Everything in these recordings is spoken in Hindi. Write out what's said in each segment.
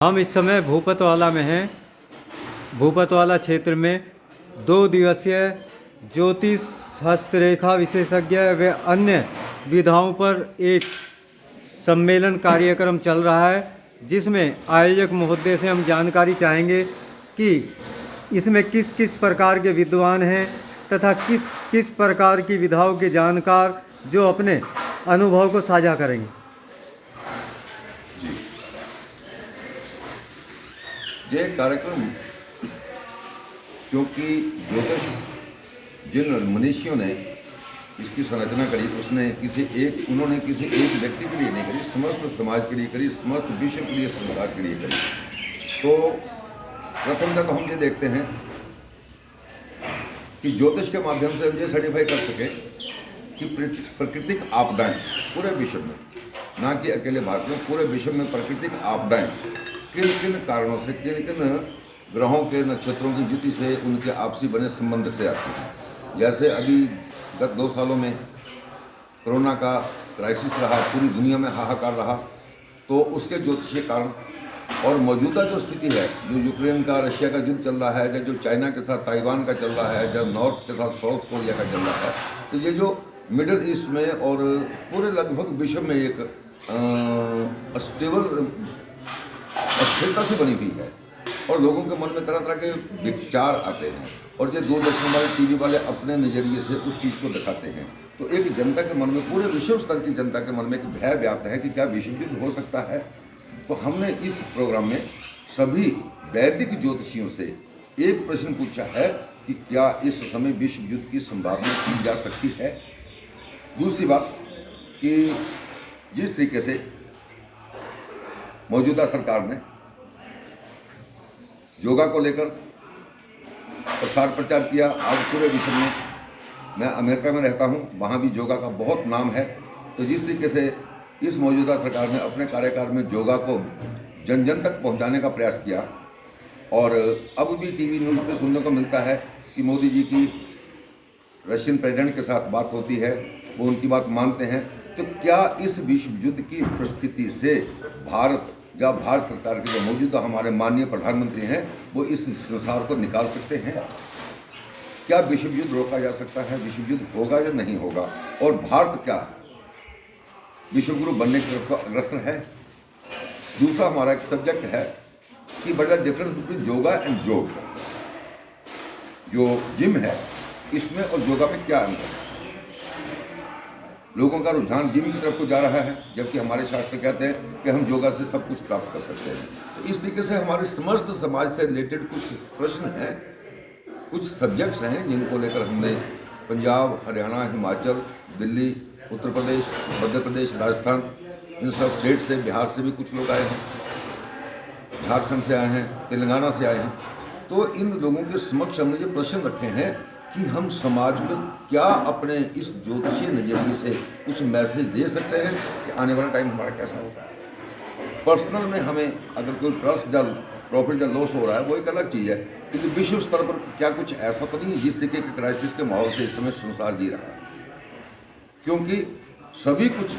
हम इस समय भूपतवाला में हैं। भूपतवाला क्षेत्र में 2 दिवसीय ज्योतिष हस्तरेखा विशेषज्ञ व अन्य विधाओं पर एक सम्मेलन कार्यक्रम चल रहा है, जिसमें आयोजक महोदय से हम जानकारी चाहेंगे कि इसमें किस किस प्रकार के विद्वान हैं तथा किस किस प्रकार की विधाओं के जानकार जो अपने अनुभव को साझा करेंगे। ये कार्यक्रम, क्योंकि ज्योतिष जिन मनीषियों ने इसकी संरचना करी उन्होंने किसी एक व्यक्ति के लिए नहीं करी, समस्त समाज के लिए करी, समस्त विश्व के लिए, संसार के लिए करी। तो प्रथमतः तो हम ये देखते हैं कि ज्योतिष के माध्यम से हम ये सर्टिफाई कर सके कि प्राकृतिक आपदाएं पूरे विश्व में, ना कि अकेले भारत में, पूरे विश्व में प्राकृतिक आपदाएं किन किन कारणों से, किन किन ग्रहों के, नक्षत्रों की युति से, उनके आपसी बने संबंध से आती है। जैसे अभी गत 2 सालों में कोरोना का क्राइसिस रहा, पूरी दुनिया में हाहाकार रहा, तो उसके ज्योतिषीय कारण और मौजूदा जो स्थिति है, जो यूक्रेन का रशिया का युद्ध चल रहा है, जो चाइना के साथ ताइवान का चल रहा है, जो नॉर्थ के साथ साउथ कोरिया का चल रहा है, तो ये जो मिडिल ईस्ट में और पूरे लगभग विश्व में एक अस्थिरता से बनी हुई है और लोगों के मन में तरह तरह के विचार आते हैं और जो दूरदर्शन वाले, टीवी वाले अपने नज़रिए से उस चीज़ को दिखाते हैं। तो एक जनता के मन में, पूरे विश्व स्तर की जनता के मन में एक भय व्याप्त है कि क्या विश्व युद्ध हो सकता है। तो हमने इस प्रोग्राम में सभी वैदिक ज्योतिषियों से एक प्रश्न पूछा है कि क्या इस समय विश्व युद्ध की संभावना की जा सकती है। दूसरी बात कि जिस तरीके से मौजूदा सरकार ने योगा को लेकर प्रसार प्रचार किया, आज पूरे विश्व में, मैं अमेरिका में रहता हूं, वहां भी योगा का बहुत नाम है। तो जिस तरीके से इस मौजूदा सरकार ने अपने कार्यकाल में योगा को जन जन तक पहुंचाने का प्रयास किया और अब भी टीवी न्यूज़ पे सुनने को मिलता है कि मोदी जी की रशियन प्रेसिडेंट के साथ बात होती है, वो उनकी बात मानते हैं। तो क्या इस विश्व युद्ध की परिस्थिति से भारत सरकार के जो मौजूदा हमारे माननीय प्रधानमंत्री हैं, वो इस संसार को निकाल सकते हैं? क्या विश्व युद्ध रोका जा सकता है? विश्व युद्ध होगा या नहीं होगा? और भारत क्या विश्वगुरु बनने की तरफ अग्रसर है? दूसरा हमारा एक सब्जेक्ट है कि बड़ा डिफरेंस बिटवीन योगा एंड योग। जो जिम है, इसमें और योगा में क्या अंतर है? लोगों का रुझान जिम की तरफ को जा रहा है, जबकि हमारे शास्त्र कहते हैं कि हम योगा से सब कुछ प्राप्त कर सकते हैं। तो इस तरीके से हमारे समस्त समाज से रिलेटेड कुछ प्रश्न हैं, कुछ सब्जेक्ट्स हैं जिनको लेकर हमने पंजाब, हरियाणा, हिमाचल, दिल्ली, उत्तर प्रदेश, मध्य प्रदेश, राजस्थान, इन सब स्टेट से, बिहार से भी कुछ लोग आए हैं, झारखंड से आए हैं, तेलंगाना से आए हैं। तो इन लोगों के समक्ष हमने ये प्रश्न रखे हैं कि हम समाज में क्या अपने इस ज्योतिषीय नजरिए से कुछ मैसेज दे सकते हैं कि आने वाला टाइम हमारा कैसा होगा। पर्सनल में हमें अगर कोई प्रॉफिट या लॉस हो रहा है, वो एक अलग चीज़ है, क्योंकि विश्व स्तर पर क्या कुछ ऐसा तो नहीं है जिस तरीके के क्राइसिस के माहौल से इस समय संसार जी रहा है, क्योंकि सभी कुछ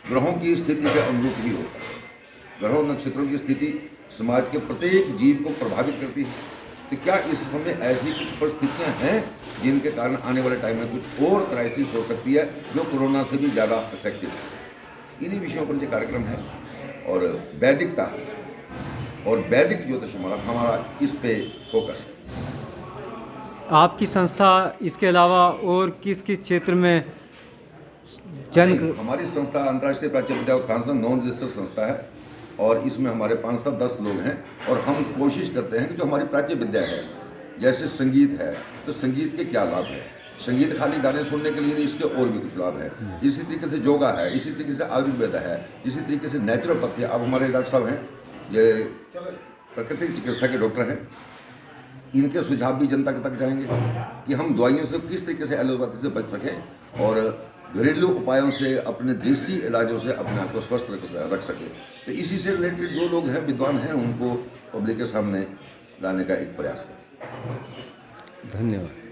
ग्रहों की स्थिति के अनुरूप ही होता है। ग्रहों, नक्षत्रों की स्थिति समाज के प्रत्येक जीव को प्रभावित करती है। तो क्या इस समय ऐसी कुछ परिस्थितियां हैं जिनके कारण आने वाले टाइम में कुछ और क्राइसिस हो सकती है जो कोरोना से भी ज़्यादा इफेक्टिव है? इन्हीं विषयों पर ये कार्यक्रम है और वैदिकता और वैदिक ज्योतिष हमारा इस पे फोकस है। आपकी संस्था इसके अलावा और किस किस क्षेत्र में हमारी संस्था अंतर्राष्ट्रीय प्राच्य विद्या उत्थान नॉन रजिस्टर्ड संस्था है और इसमें हमारे 5 से 10 लोग हैं और हम कोशिश करते हैं कि जो हमारी प्राच्य विद्या है, जैसे संगीत है, तो संगीत के क्या लाभ है। संगीत खाली गाने सुनने के लिए नहीं, इसके और भी कुछ लाभ है। इसी तरीके से योगा है, इसी तरीके से आयुर्वेद है, इसी तरीके से नेचुरोपैथी। अब हमारे डॉक्टर साहब हैं, ये प्राकृतिक चिकित्सा के डॉक्टर हैं, इनके सुझाव भी जनता तक जाएंगे कि हम दवाइयों से किस तरीके से, एलोपैथी से बच सकें और घरेलू उपायों से, अपने देसी इलाजों से अपने आप को स्वस्थ रख सके। तो इसी से रिलेटेड जो लोग हैं, विद्वान हैं, उनको पब्लिक के सामने लाने का एक प्रयास है। धन्यवाद।